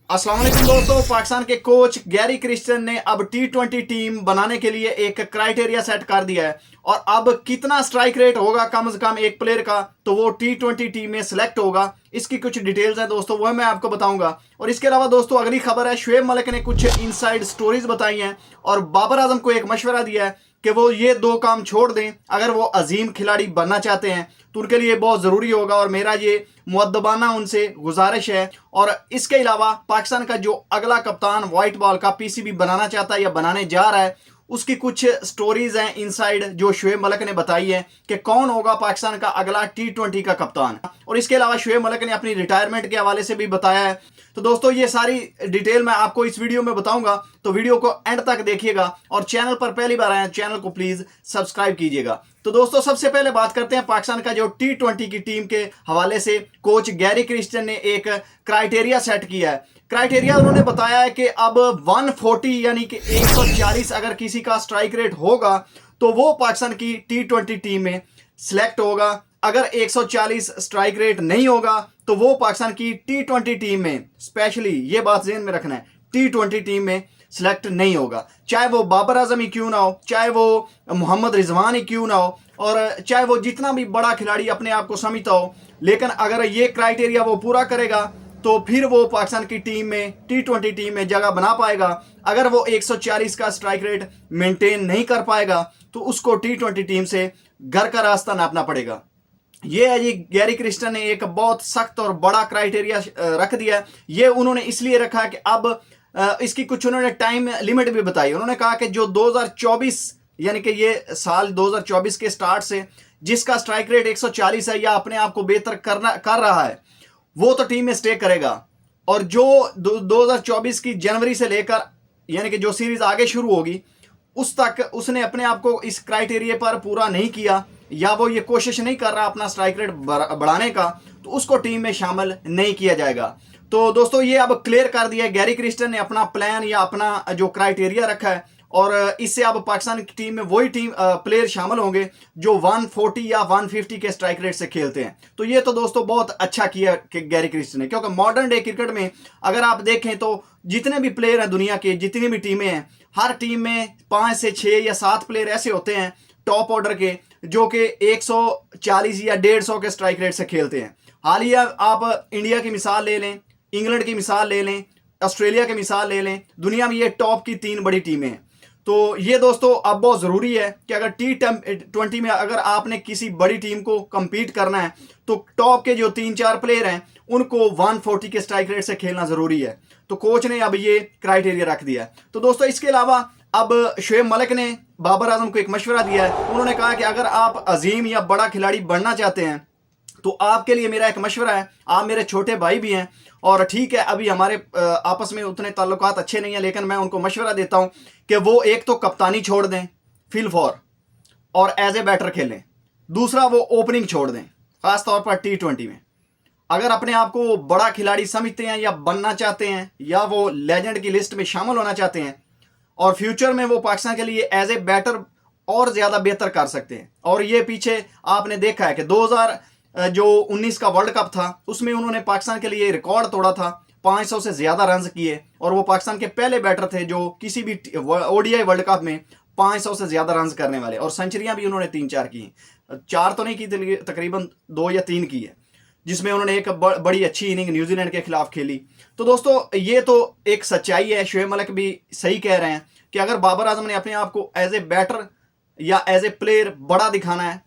अस्सलाम वालेकुम दोस्तों। पाकिस्तान के कोच गैरी क्रिस्टियन ने अब टी20 टीम बनाने के लिए एक क्राइटेरिया सेट कर दिया है और अब कितना स्ट्राइक रेट होगा कम से कम एक प्लेयर का तो वो टी20 टीम में सिलेक्ट होगा। इसकी कुछ डिटेल्स हैं दोस्तों, वह मैं आपको बताऊंगा। और इसके अलावा दोस्तों अगली खबर है, शुएब मलिक ने कुछ इनसाइड स्टोरीज बताई हैं और बाबर आजम को एक मशवरा दिया है कि वो ये दो काम छोड़ दें अगर वो अजीम खिलाड़ी बनना चाहते हैं तो उनके लिए बहुत ज़रूरी होगा। और मेरा ये मुअद्दबाना उनसे गुजारिश है। और इसके अलावा पाकिस्तान का जो अगला कप्तान व्हाइट बॉल का पीसीबी बनाना चाहता है या बनाने जा रहा है उसकी कुछ स्टोरीज हैं इनसाइड जो शुएब मलिक ने बताई है कि कौन होगा पाकिस्तान का अगला टी20 का कप्तान। और इसके अलावा शुएब मलिक ने अपनी रिटायरमेंट के हवाले से भी बताया है। तो दोस्तों ये सारी डिटेल मैं आपको इस वीडियो में बताऊंगा, तो वीडियो को एंड तक देखिएगा और चैनल पर पहली बार आए चैनल को प्लीज सब्सक्राइब कीजिएगा। तो दोस्तों सबसे पहले बात करते हैं पाकिस्तान का जो टी20 की टीम के हवाले से कोच गैरी क्रिस्टियन ने एक क्राइटेरिया सेट किया है। क्राइटेरिया उन्होंने बताया है कि अब 140 यानी कि 140 अगर किसी का स्ट्राइक रेट होगा तो वो पाकिस्तान की टी20 टीम में सिलेक्ट होगा। अगर 140 स्ट्राइक रेट नहीं होगा तो वो पाकिस्तान की टी20 टीम में, स्पेशली ये बात ध्यान में रखना है, टी20 टीम में सिलेक्ट नहीं होगा। चाहे वो बाबर आजम ही क्यों ना हो, चाहे वो मोहम्मद रिजवान ही क्यों ना हो और चाहे वो जितना भी बड़ा खिलाड़ी अपने आप को समझता हो, लेकिन अगर ये क्राइटेरिया वो पूरा करेगा तो फिर वो पाकिस्तान की टीम में, टी20 टीम में जगह बना पाएगा। अगर वो 140 का स्ट्राइक रेट मेंटेन नहीं कर पाएगा तो उसको टी20 टीम से घर का रास्ता नापना पड़ेगा। ये है जी, गैरी क्रिस्टियन ने एक बहुत सख्त और बड़ा क्राइटेरिया रख दिया। ये उन्होंने इसलिए रखा कि अब इसकी कुछ उन्होंने टाइम लिमिट भी बताई। उन्होंने कहा कि जो 2024 यानी कि ये साल 2024 के स्टार्ट से जिसका स्ट्राइक रेट 140 है या अपने आप को बेहतर कर रहा है वो तो टीम में स्टे करेगा। और जो 2024 की जनवरी से लेकर यानी कि जो सीरीज आगे शुरू होगी उस तक उसने अपने आप को इस क्राइटेरिया पर पूरा नहीं किया या वो ये कोशिश नहीं कर रहा अपना स्ट्राइक रेट बढ़ाने का, तो उसको टीम में शामिल नहीं किया जाएगा। तो दोस्तों ये अब क्लियर कर दिया है, गैरी क्रिस्टियन ने अपना प्लान या अपना जो क्राइटेरिया रखा है और इससे अब पाकिस्तान की टीम में वही टीम प्लेयर शामिल होंगे जो 140 या 150 के स्ट्राइक रेट से खेलते हैं। तो ये तो दोस्तों बहुत अच्छा किया कि गैरी क्रिस्टियन ने, क्योंकि मॉडर्न डे क्रिकेट में अगर आप देखें तो जितने भी प्लेयर हैं दुनिया के, जितनी भी टीमें हैं, हर टीम में 5 से 6 या 7 प्लेयर ऐसे होते हैं टॉप ऑर्डर के जो कि 140 या 150 के स्ट्राइक रेट से खेलते हैं। हालिया आप इंडिया की मिसाल ले लें, इंग्लैंड की मिसाल ले लें, ऑस्ट्रेलिया की मिसाल ले लें, दुनिया में ये टॉप की 3 बड़ी टीमें हैं। तो ये दोस्तों अब बहुत ज़रूरी है कि अगर टी20 में अगर आपने किसी बड़ी टीम को compete करना है तो टॉप के जो 3-4 प्लेयर हैं उनको 140 के स्ट्राइक रेट से खेलना ज़रूरी है। तो कोच ने अब ये क्राइटेरिया रख दिया है। तो दोस्तों इसके अलावा अब शुएब मलिक ने बाबर आजम को एक मशवरा दिया है। उन्होंने कहा कि अगर आप अजीम या बड़ा खिलाड़ी बनना चाहते हैं तो आपके लिए मेरा एक मशवरा है, आप मेरे छोटे भाई भी हैं और ठीक है अभी हमारे आपस में उतने ताल्लुकात अच्छे नहीं हैं, लेकिन मैं उनको मशवरा देता हूं कि वो एक तो कप्तानी छोड़ दें फील फॉर और एज ए बैटर खेलें, दूसरा वो ओपनिंग छोड़ दें खास तौर पर टी20 में। अगर अपने आप को बड़ा खिलाड़ी समझते हैं या बनना चाहते हैं या वो लेजेंड की लिस्ट में शामिल होना चाहते हैं और फ्यूचर में वो पाकिस्तान के लिए एज ए बैटर और ज़्यादा बेहतर कर सकते हैं। और ये पीछे आपने देखा है कि 2019 का वर्ल्ड कप था उसमें उन्होंने पाकिस्तान के लिए रिकॉर्ड तोड़ा था, 500 से ज़्यादा रन किए और वो पाकिस्तान के पहले बैटर थे जो किसी भी ओडीआई वर्ल्ड कप में 500 से ज़्यादा रन करने वाले, और सेंचुरियां भी उन्होंने 3-4 की, 4 तो नहीं की, तकरीबन 2 या 3 की है, जिसमें उन्होंने एक बड़ी अच्छी इनिंग न्यूजीलैंड के खिलाफ खेली। तो दोस्तों ये तो एक सच्चाई है, शुएब मलिक भी सही कह रहे हैं कि अगर बाबर आजम ने अपने आप को एज ए बैटर या एज ए प्लेयर बड़ा दिखाना है,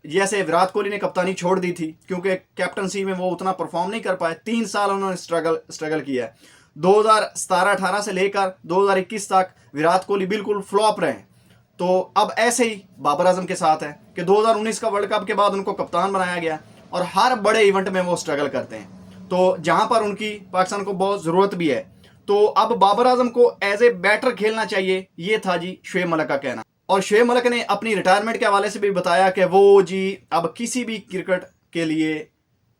जैसे विराट कोहली ने कप्तानी छोड़ दी थी क्योंकि कैप्टनसी में वो उतना परफॉर्म नहीं कर पाए, 3 साल उन्होंने स्ट्रगल किया है। 2017-18 से लेकर 2021 तक विराट कोहली बिल्कुल फ्लॉप रहे। तो अब ऐसे ही बाबर आजम के साथ है कि 2019 का वर्ल्ड कप के बाद उनको कप्तान बनाया गया और हर बड़े इवेंट में वो स्ट्रगल करते हैं, तो जहां पर उनकी पाकिस्तान को बहुत ज़रूरत भी है। तो अब बाबर आजम को एज ए बैटर खेलना चाहिए, ये था जी शुएब मलिक का कहना। और शुएब मलिक ने अपनी रिटायरमेंट के हवाले से भी बताया कि वो जी अब किसी भी क्रिकेट के लिए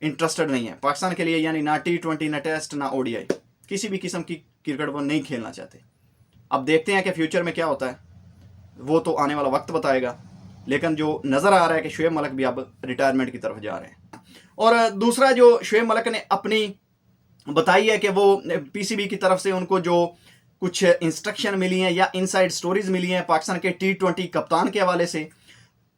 इंटरेस्टेड नहीं है पाकिस्तान के लिए, यानी ना टी20 ना टेस्ट ना ओडीआई, किसी भी किस्म की क्रिकेट वो नहीं खेलना चाहते। अब देखते हैं कि फ्यूचर में क्या होता है, वो तो आने वाला वक्त बताएगा, लेकिन जो नज़र आ रहा है कि शुएब मलिक भी अब रिटायरमेंट की तरफ जा रहे हैं। और दूसरा जो शुएब मलिक ने अपनी बताई है कि वो पीसीबी की तरफ से उनको जो कुछ इंस्ट्रक्शन मिली हैं या इनसाइड स्टोरीज मिली हैं पाकिस्तान के T20 कप्तान के हवाले से,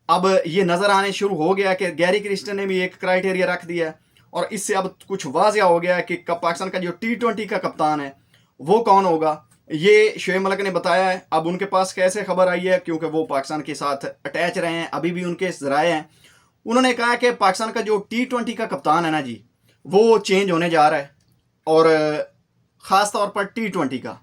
अब ये नज़र आने शुरू हो गया कि गैरी क्रिस्टन ने भी एक क्राइटेरिया रख दिया है और इससे अब कुछ वाज़िया हो गया है कि पाकिस्तान का जो T20 का कप्तान है वो कौन होगा। ये शोएब मलिक ने बताया है। अब उनके पास कैसे खबर आई है, क्योंकि वो पाकिस्तान के साथ अटैच रहे हैं, अभी भी उनके ज़राए हैं। उन्होंने कहा कि पाकिस्तान का जो T20 का कप्तान है ना जी, वो चेंज होने जा रहा है, और ख़ास तौर पर T20 का,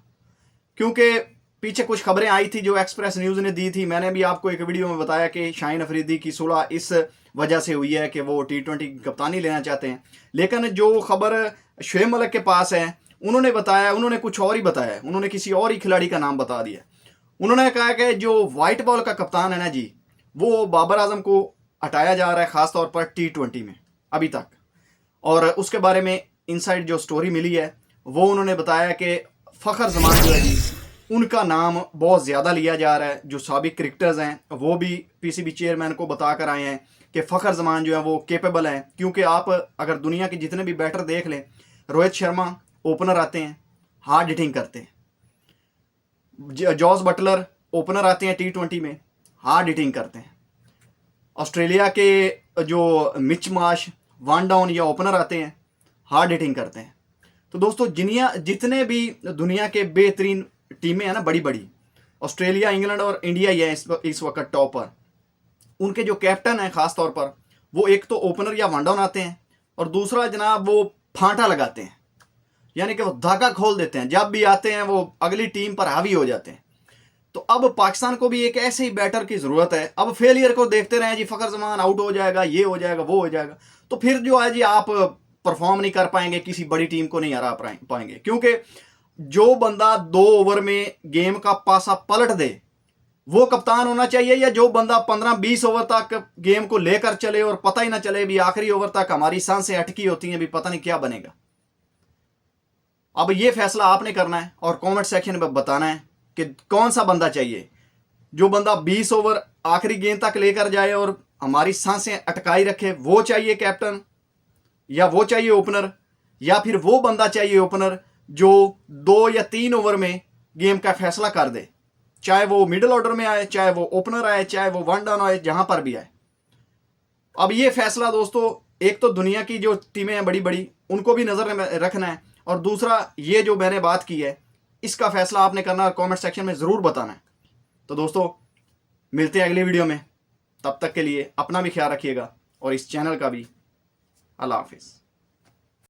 क्योंकि पीछे कुछ खबरें आई थी जो एक्सप्रेस न्यूज़ ने दी थी। मैंने भी आपको एक वीडियो में बताया कि शाहीन अफरीदी की सुलह इस वजह से हुई है कि वो T20 की कप्तानी लेना चाहते हैं। लेकिन जो खबर शोएब मलिक के पास है, उन्होंने बताया, उन्होंने कुछ और ही बताया, उन्होंने किसी और ही खिलाड़ी का नाम बता दिया। उन्होंने कहा कि जो वाइट बॉल का कप्तान है ना जी, वो बाबर आजम को हटाया जा रहा है, ख़ासतौर पर T20 में अभी तक। और उसके बारे में इनसाइड जो स्टोरी मिली है वो उन्होंने बताया कि फ़खर जमान जो है जी, उनका नाम बहुत ज़्यादा लिया जा रहा है। जो साबिक क्रिकेटर्स हैं वो भी पीसीबी चेयरमैन को बता कर आए हैं कि फ़खर जमान जो है वो केपेबल हैं। क्योंकि आप अगर दुनिया के जितने भी बैटर देख लें, रोहित शर्मा ओपनर आते हैं, हार्ड हिटिंग करते हैं। जॉस बटलर ओपनर आते हैं T20 में, हार्ड हिटिंग करते हैं। ऑस्ट्रेलिया के जो मिच मार्श, वन डाउन या ओपनर आते हैं, हार्ड हिटिंग करते हैं। तो दोस्तों जितने भी दुनिया के बेहतरीन टीमें हैं ना, बड़ी बड़ी, ऑस्ट्रेलिया, इंग्लैंड और इंडिया ही है इस वक्त टॉप पर। उनके जो कैप्टन हैं ख़ास तौर पर, वो एक तो ओपनर या वन डाउन आते हैं, और दूसरा जनाब वो फांटा लगाते हैं, यानी कि वो धागा खोल देते हैं। जब भी आते हैं वो अगली टीम पर हावी हो जाते हैं। तो अब पाकिस्तान को भी एक ऐसे ही बैटर की ज़रूरत है। अब फेलियर को देखते रहें जी, फ़खर जमान आउट हो जाएगा, ये हो जाएगा, वो हो जाएगा, तो फिर जो है जी आप परफॉर्म नहीं कर पाएंगे, किसी बड़ी टीम को नहीं हरा पाएंगे। क्योंकि जो बंदा 2 ओवर में गेम का पासा पलट दे वो कप्तान होना चाहिए, या जो बंदा 15-20 ओवर तक गेम को लेकर चले और पता ही ना चले भी आखिरी ओवर तक हमारी सांसें अटकी होती हैं, भी पता नहीं क्या बनेगा। अब ये फैसला आपने करना है और कमेंट सेक्शन में बताना है कि कौन सा बंदा चाहिए। जो बंदा 20 ओवर आखिरी गेंद तक लेकर जाए और हमारी सांसें अटकाई रखे, वो चाहिए कैप्टन, या वो चाहिए ओपनर, या फिर वो बंदा चाहिए ओपनर जो 2 या 3 ओवर में गेम का फैसला कर दे, चाहे वो मिडिल ऑर्डर में आए, चाहे वो ओपनर आए, चाहे वो वन डाउन आए, जहां पर भी आए। अब ये फैसला दोस्तों, एक तो दुनिया की जो टीमें हैं बड़ी बड़ी, उनको भी नज़र में रखना है, और दूसरा ये जो मैंने बात की है इसका फैसला आपने करना है और कमेंट सेक्शन में ज़रूर बताना है। तो दोस्तों मिलते हैं अगली वीडियो में, तब तक के लिए अपना भी ख्याल रखिएगा और इस चैनल का भी। अल्लाह हाफिज़।